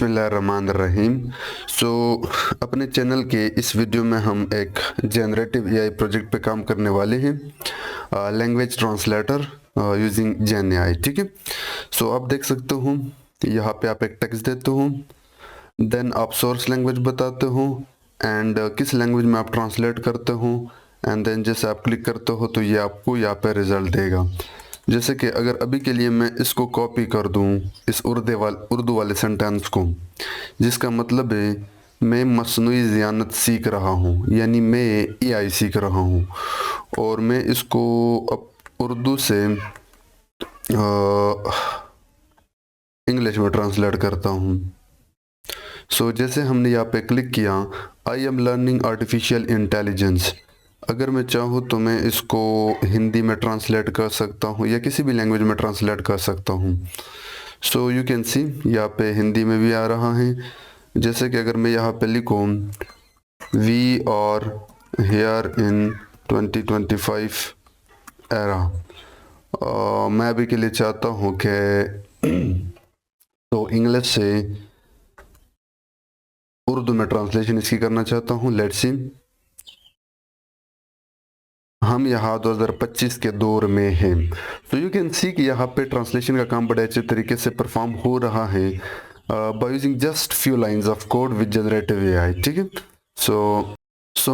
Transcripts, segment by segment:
बिस्मिल्लाहिर्रहमानिर्रहीम। अपने चैनल के इस वीडियो में हम एक जनरेटिव एआई प्रोजेक्ट पे काम करने वाले हैं, लैंग्वेज ट्रांसलेटर यूजिंग जेन एआई। ठीक है। आप देख सकते हो यहाँ पे आप एक टेक्स्ट देते हो, देन आप सोर्स लैंग्वेज बताते हो एंड किस लैंग्वेज में आप ट्रांसलेट करते हो, एंड देन जैसे आप क्लिक करते हो तो ये आपको यहाँ पे रिजल्ट देगा। जैसे कि अगर अभी के लिए मैं इसको कॉपी कर दूं, इस उर्दू वाले सेंटेंस को, जिसका मतलब है मैं मसनूई ज़ियानत सीख रहा हूँ, यानी मैं एआई सीख रहा हूँ, और मैं इसको अब उर्दू से इंग्लिश में ट्रांसलेट करता हूँ। जैसे हमने यहाँ पे क्लिक किया, I am learning artificial intelligence. अगर मैं चाहूँ तो मैं इसको हिंदी में ट्रांसलेट कर सकता हूँ या किसी भी लैंग्वेज में ट्रांसलेट कर सकता हूँ। यू कैन सी यहाँ पे हिंदी में भी आ रहा है। जैसे कि अगर मैं यहाँ पे लिखूँ we are here in 2025 era, मैं अभी के लिए चाहता हूँ कि तो इंग्लिश से उर्दू में ट्रांसलेशन इसकी करना चाहता हूँ। लेट्स सी, हम यहाँ 2025 के दौर में हैं। यू कैन सी कि यहाँ पे ट्रांसलेशन का काम बड़े अच्छे तरीके से परफॉर्म हो रहा है by using just few lines of code with generative AI. ठीक है।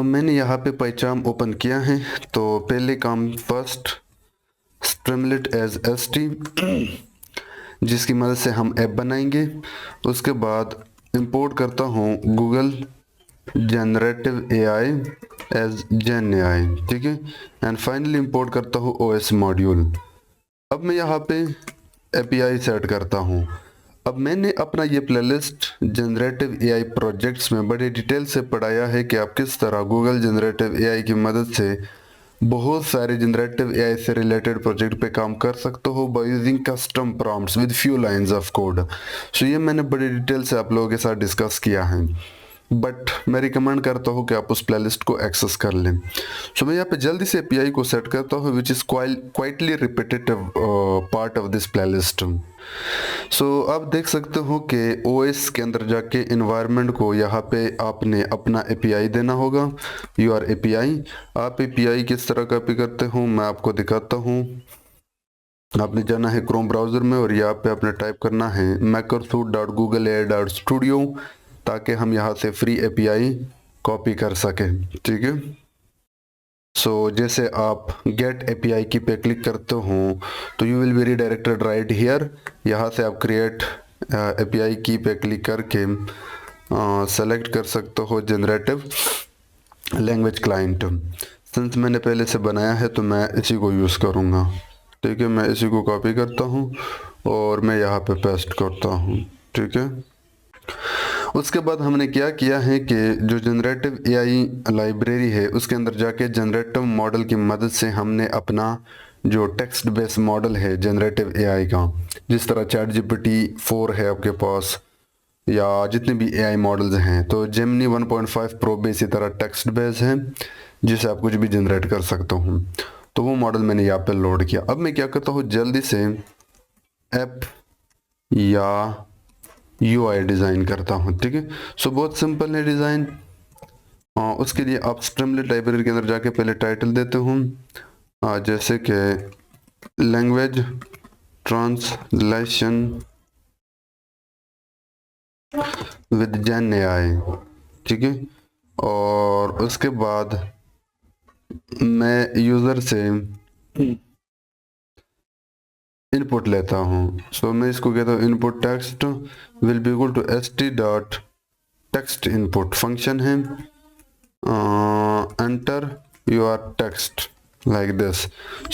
मैंने यहाँ पे पहचान ओपन किया है। तो पहले काम फर्स्ट स्ट्रीमलेट एज एसटी, जिसकी मदद से हम ऐप बनाएंगे। उसके बाद इंपोर्ट करता हूँ गूगल जनरेटिव एआई एज जेन एआई। ठीक है। एंड फाइनली इंपोर्ट करता हूँ ओएस मॉड्यूल। अब मैं यहाँ पे एपीआई सेट करता हूँ। अब मैंने अपना ये प्लेलिस्ट जनरेटिव एआई प्रोजेक्ट्स में बड़े डिटेल से पढ़ाया है कि आप किस तरह गूगल जनरेटिव एआई की मदद से बहुत सारे जनरेटिव एआई से रिलेटेड प्रोजेक्ट पे काम कर सकते हो by using custom prompts with few lines of code. ये मैंने बड़े डिटेल से आप लोगों के साथ डिस्कस किया है, बट मैं रिकमेंड करता हूँ कि आप उस प्लेलिस्ट को एक्सेस कर लें। मैं यहाँ पे जल्दी से एपीआई को सेट करता हूँ, which is quietly repetitive part of this playlist. आप देख सकते हो कि ओएस के अंदर जाके इन्वायरमेंट को यहाँ पे आपने अपना एपीआई देना होगा। यूआर एपीआई, आप एपीआई किस तरह कॉपी करते हो मैं आपको दिखाता हूँ। आपने जाना है क्रोम ब्राउज़र में और यहाँ पे आपने टाइप करना है makersuite.googlea.studio, ताकि हम यहाँ से फ्री एपीआई कॉपी कर सकें। ठीक है। जैसे आप गेट एपीआई की पे क्लिक करते हो तो you will be redirected right here. यहाँ से आप क्रिएट एपीआई की पे क्लिक करके सेलेक्ट कर सकते हो जनरेटिव लैंग्वेज क्लाइंट। सिंस मैंने पहले से बनाया है तो मैं इसी को यूज़ करूँगा। ठीक है। मैं इसी को कॉपी करता हूँ और मैं यहाँ पे पेस्ट करता हूँ। ठीक है। उसके बाद हमने क्या किया है कि जो जनरेटिव एआई लाइब्रेरी है उसके अंदर जाके जनरेटिव मॉडल की मदद से हमने अपना जो टेक्स्ट बेस्ड मॉडल है जनरेटिव एआई का, जिस तरह चैट जीपीटी 4 है आपके पास या जितने भी एआई मॉडल्स हैं, तो जेमिनी 1.5 प्रो भी इसी तरह टेक्स्ट बेस्ड है जिससे आप कुछ भी जनरेट कर सकते हो। तो वो मॉडल मैंने यहाँ पे लोड किया। अब मैं क्या करता हूँ, जल्दी से ऐप या यूआई डिज़ाइन करता हूँ। ठीक है। बहुत सिंपल है डिज़ाइन। उसके लिए आप स्ट्रीमलेट लाइब्रेरी के अंदर जाके पहले टाइटल देते हूँ, जैसे कि language translation with Gen AI. ठीक है। और उसके बाद मैं यूज़र से इनपुट लेता हूँ। मैं इसको कहता हूँ input text will be equal to st dot text input function है, enter your text like this.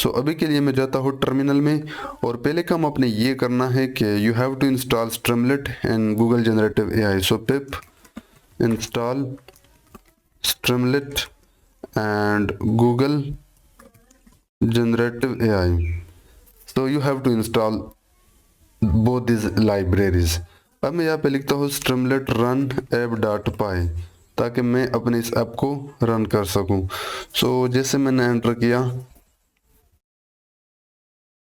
अभी के लिए मैं जाता हूँ टर्मिनल में और पहले काम आपने ये करना है कि you have to install Streamlit and Google generative AI. Pip install Streamlit and Google generative AI. You have to install both these libraries. अब मैं यहाँ पे लिखता हूँ streamlit run app.py ताकि मैं अपने इस ऐप को रन कर सकूँ। जैसे मैंने एंटर किया,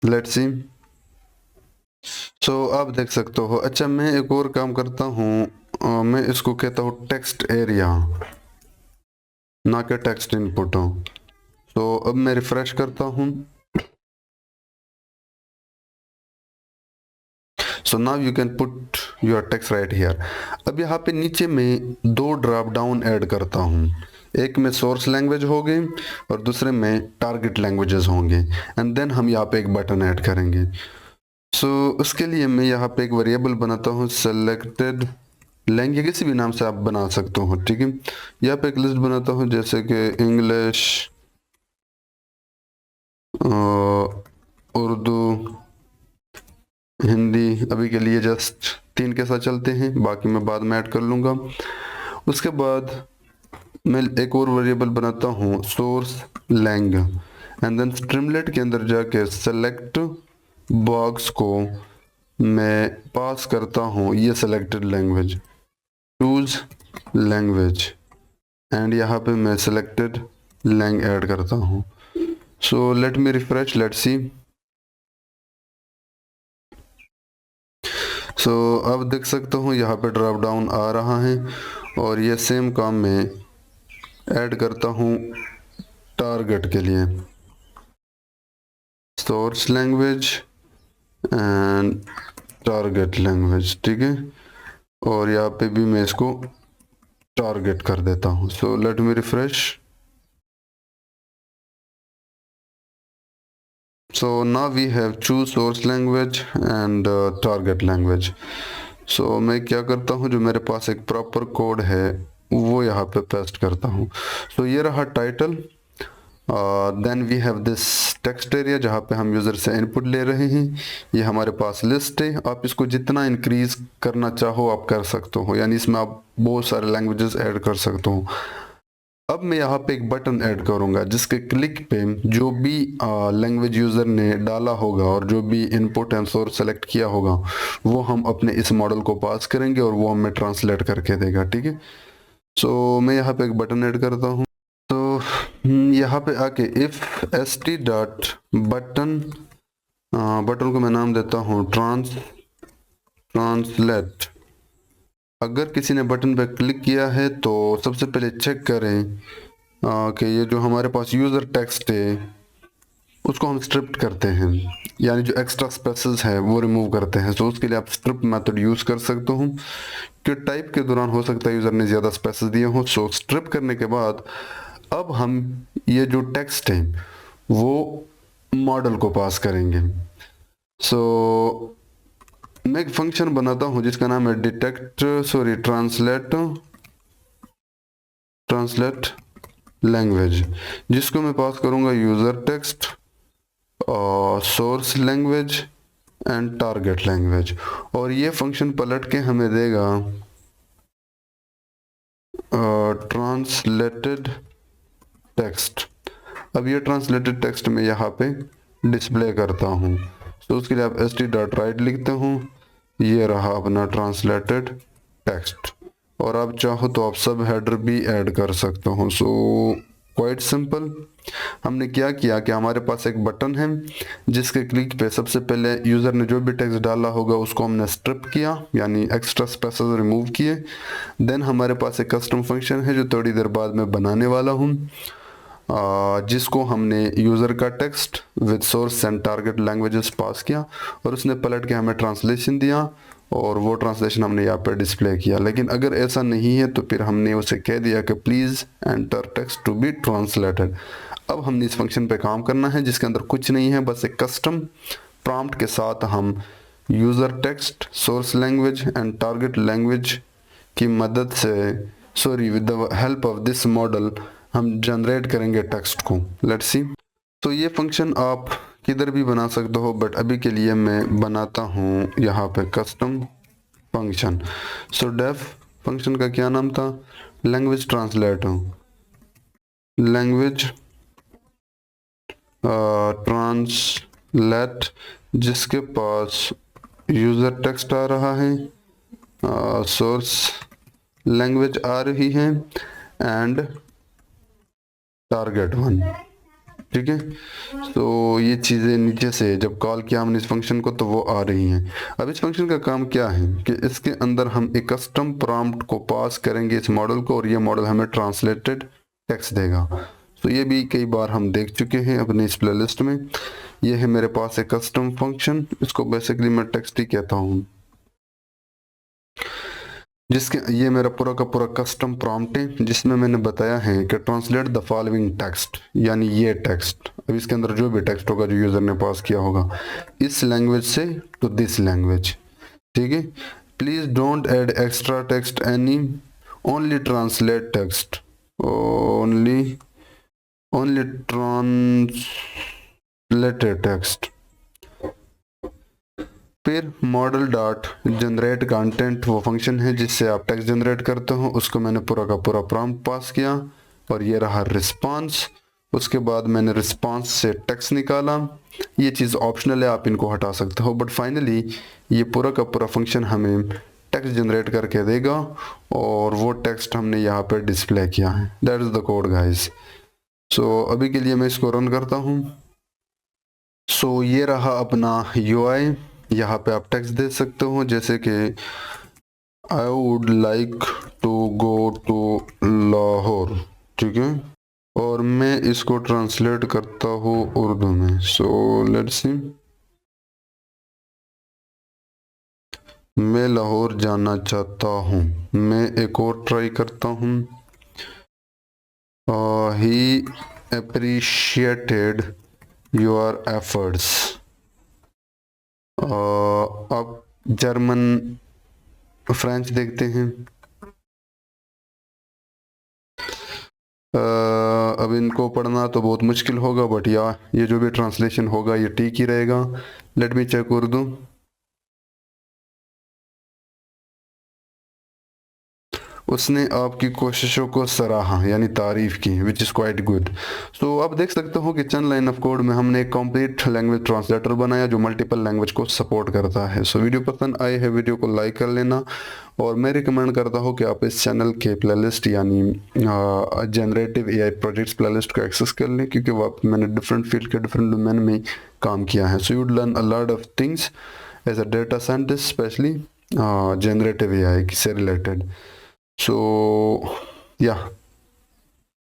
लेट्स सी, आप देख सकते हो। अच्छा, मैं एक और काम करता हूँ, मैं इसको कहता हूँ टेक्स्ट एरिया, ना कि टेक्स्ट इनपुट हो। अब मैं रिफ्रेश करता हूँ। So now you can put your text right here. अब यहाँ पे नीचे में दो ड्रॉप डाउन ऐड करता हूँ। एक में सोर्स लैंग्वेज होगी और दूसरे में टारगेट लैंग्वेजेस होंगे, एंड देन हम यहाँ पे एक बटन ऐड करेंगे। उसके लिए मैं यहाँ पे एक वेरिएबल बनाता हूँ सेलेक्टेड लैंग्वेज, किसी भी नाम से आप बना सकते हो, ठीक है। यहाँ पे एक लिस्ट बनाता हूँ जैसे कि इंग्लिश, उर्दू, हिंदी। अभी के लिए जस्ट 3 के साथ चलते हैं, बाकी मैं बाद में ऐड कर लूँगा। उसके बाद मैं एक और वेरिएबल बनाता हूँ source lang, and then Streamlit के अंदर जाके सेलेक्ट बॉक्स को मैं पास करता हूँ ये selected language, choose language, and यहाँ पे मैं सेलेक्टेड लैंग ऐड करता हूँ। Let me refresh, let's see. अब देख सकता हूँ यहाँ पे ड्रॉप डाउन आ रहा है, और ये सेम काम मैं ऐड करता हूँ टारगेट के लिए, source language and target language, ठीक है। और यहाँ पे भी मैं इसको टारगेट कर देता हूँ। Let me refresh. Now we have choose source language and target language. मैं क्या करता हूँ, जो मेरे पास एक प्रॉपर कोड है वो यहाँ पे पेस्ट करता हूँ। ये रहा title. Then we have this text area जहाँ पे हम यूज़र से इनपुट ले रहे हैं। ये हमारे पास लिस्ट है, आप इसको जितना इंक्रीज करना चाहो आप कर सकते हो, यानी इसमें आप बहुत सारे लैंग्वेजेस ऐड कर सकते हो। अब मैं यहाँ पे एक बटन ऐड करूंगा जिसके क्लिक पे जो भी लैंग्वेज यूज़र ने डाला होगा और जो भी इनपुट एंड सोर्स सेलेक्ट किया होगा वो हम अपने इस मॉडल को पास करेंगे और वो हमें ट्रांसलेट करके देगा, ठीक है। मैं यहाँ पे एक बटन ऐड करता हूँ। यहाँ पे आके if S T dot button, button को मैं नाम देता हूँ ट्रांसलेट। अगर किसी ने बटन पर क्लिक किया है तो सबसे पहले चेक करें कि ये जो हमारे पास यूज़र टेक्स्ट है उसको हम स्ट्रिप करते हैं, यानी जो एक्स्ट्रा स्पेसेस है वो रिमूव करते हैं। उसके लिए आप स्ट्रिप मेथड यूज़ कर सकते हो कि टाइप के दौरान हो सकता है यूज़र ने ज़्यादा स्पेसेस दिए हों। स्ट्रिप करने के बाद अब हम ये जो टेक्स्ट है वो मॉडल को पास करेंगे। मैं एक फंक्शन बनाता हूँ जिसका नाम है ट्रांसलेट लैंग्वेज, जिसको मैं पास करूंगा user text, source language and target language, और ये फंक्शन पलट के हमें देगा ट्रांसलेटेड टेक्स्ट। अब ये ट्रांसलेटेड टेक्स्ट में यहाँ पे डिस्प्ले करता हूँ। उसके लिए आप st.write लिखते हूँ, ये रहा अपना ट्रांसलेटेड टेक्स्ट, और आप चाहो तो आप सब हेडर भी ऐड कर सकते हो। Quite simple. हमने क्या किया कि हमारे पास एक बटन है जिसके क्लिक पे सबसे पहले यूज़र ने जो भी टेक्स्ट डाला होगा उसको हमने स्ट्रिप किया, यानी एक्स्ट्रा स्पेसेस रिमूव किए। देन हमारे पास एक कस्टम फंक्शन है जो थोड़ी देर बाद मैं बनाने वाला हूँ, जिसको हमने यूज़र का text with source and target languages pass किया और उसने पलट के हमें ट्रांसलेशन दिया, और वो ट्रांसलेशन हमने यहाँ पर डिस्प्ले किया। लेकिन अगर ऐसा नहीं है तो फिर हमने उसे कह दिया कि please enter text to be translated. अब हमने इस फंक्शन पे काम करना है जिसके अंदर कुछ नहीं है, बस एक कस्टम प्रॉम्प्ट के साथ हम user text, source language and target language की मदद से, with the help of this model हम जनरेट करेंगे टेक्स्ट को। Let's see. ये फंक्शन आप किधर भी बना सकते हो, बट अभी के लिए मैं बनाता हूँ यहाँ पे कस्टम फंक्शन। डेफ फंक्शन का क्या नाम था, लैंग्वेज ट्रांसलेट, लैंग्वेज ट्रांसलेट, जिसके पास यूज़र टेक्स्ट आ रहा है, सोर्स लैंग्वेज आ रही है एंड टारगेट वन, ठीक है। तो ये चीज़ें नीचे से जब कॉल किया हमने इस फंक्शन को तो वो आ रही हैं। अब इस फंक्शन का काम क्या है कि इसके अंदर हम एक कस्टम प्रॉम्प्ट को पास करेंगे इस मॉडल को, और ये मॉडल हमें ट्रांसलेटेड टेक्स्ट देगा। तो ये भी कई बार हम देख चुके हैं अपने इस प्लेलिस्ट में। ये है मेरे पास एक कस्टम फंक्शन, इसको बेसिकली मैं टेक्स्ट ही कहता हूँ, जिसके ये मेरा पूरा का पूरा कस्टम प्रॉम्प्ट है, जिसमें मैंने बताया है कि ट्रांसलेट द फॉलोइंग टेक्स्ट, यानी ये टेक्स्ट। अब इसके अंदर जो भी टेक्स्ट होगा जो यूज़र ने पास किया होगा इस लैंग्वेज से टू दिस लैंग्वेज, ठीक है। Please don't add extra text any, only translate text, only only translated text. फिर मॉडल डॉट जनरेट कंटेंट वो फंक्शन है जिससे आप टेक्स्ट जनरेट करते हो, उसको मैंने पूरा का पूरा प्रॉम्प्ट पास किया और ये रहा रिस्पांस। उसके बाद मैंने रिस्पांस से टेक्स्ट निकाला। ये चीज़ ऑप्शनल है, आप इनको हटा सकते हो, बट फाइनली ये पूरा का पूरा फंक्शन हमें टेक्स्ट जनरेट करके देगा और वो टेक्स्ट हमने यहाँ पे डिस्प्ले किया है। That is the code guys. So अभी के लिए मैं इसको रन करता हूँ। सो ये रहा अपना UI। यहाँ पे आप टेक्स्ट दे सकते हो जैसे कि I would like to go to Lahore, ठीक है। और मैं इसको ट्रांसलेट करता हूँ उर्दू में। सो लेट्स सी, मैं लाहौर जाना चाहता हूँ। मैं एक और ट्राई करता हूँ। ही अप्रिशिएटेड योर एफर्ट्स। अब जर्मन फ्रेंच देखते हैं। अब इनको पढ़ना तो बहुत मुश्किल होगा, बट या ये जो भी ट्रांसलेशन होगा ये ठीक ही रहेगा। Let me check Urdu. उसने आपकी कोशिशों को सराहा, यानी तारीफ की, which is quite good. So आप देख सकते हो कि चंद लाइन ऑफ कोड में हमने एक कंप्लीट लैंग्वेज ट्रांसलेटर बनाया जो मल्टीपल लैंग्वेज को सपोर्ट करता है। सो वीडियो पसंद आए है वीडियो को लाइक कर लेना, और मैं रिकमेंड करता हूँ कि आप इस चैनल के प्लेलिस्ट यानी जनरेटिव AI प्रोजेक्ट्स प्लेलिस्ट को एक्सेस कर लें, क्योंकि वहाँ मैंने डिफरेंट फील्ड के डिफरेंट डोमेन में काम किया है। So you would learn a lot of things as a data scientist, specially generative AI से रिलेटेड। So, yeah.